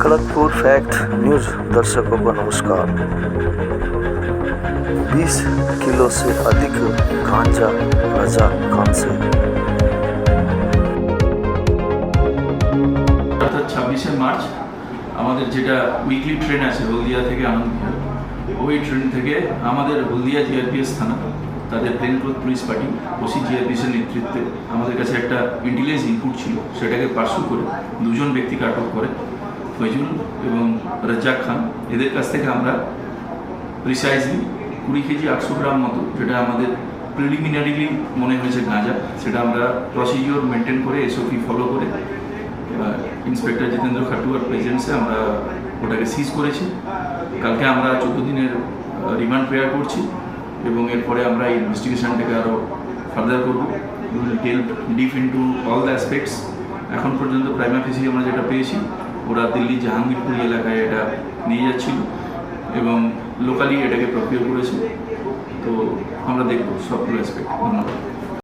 Kharagpur fact news दर्शकों को नमस्कार। 20 किलो से अधिक गांजा रजा खान से। অর্থাৎ 26শে মার্চ আমাদের যেটা উইকলি ট্রেন আছে হলদিয়া থেকে আনন্দবিহার, ওই ট্রেন থেকে আমাদের হলদিয়া জিআরপিএস থানা তাদের plain cloth police party OC জিআরপিএসের নেতৃত্বে আমাদের কাছে একটা ইন্টেলিজেন্স ইনপুট ছিল, সেটাকে পার্সু করে দুজন ব্যক্তিকে আটক করে ফয়জুল এবং রাজ্জাক খান। এদের কাছ থেকে আমরা প্রিসাইজলি 20 কেজি 800 গ্রাম মতো, যেটা আমাদের প্রিলিমিনারিলি মনে হয়েছে গাঁজা, সেটা আমরা প্রসিডিওর মেনটেন করে এসওপি ফলো করে ইন্সপেক্টর জিতেন্দ্র খাটুয়ার প্রেজেন্সে আমরা ওটাকে সিজ করেছি। কালকে আমরা 14 দিনের রিমান্ড প্রেয়ার করছি এবং এরপরে আমরা এই ইনভেস্টিগেশনটাকে আরও ফার্দার করব। Deep into all the aspects. এখন পর্যন্ত প্রাইমা ফেসি আমরা যেটা পেয়েছি, ওরা দিল্লি জাহাঙ্গীরপুর এলাকায় এটা নিয়ে যাচ্ছিল এবং লোকালি এটাকে প্রকিউর করেছে। তো আমরা দেখব সবগুলো অ্যাসপেক্ট। ধন্যবাদ।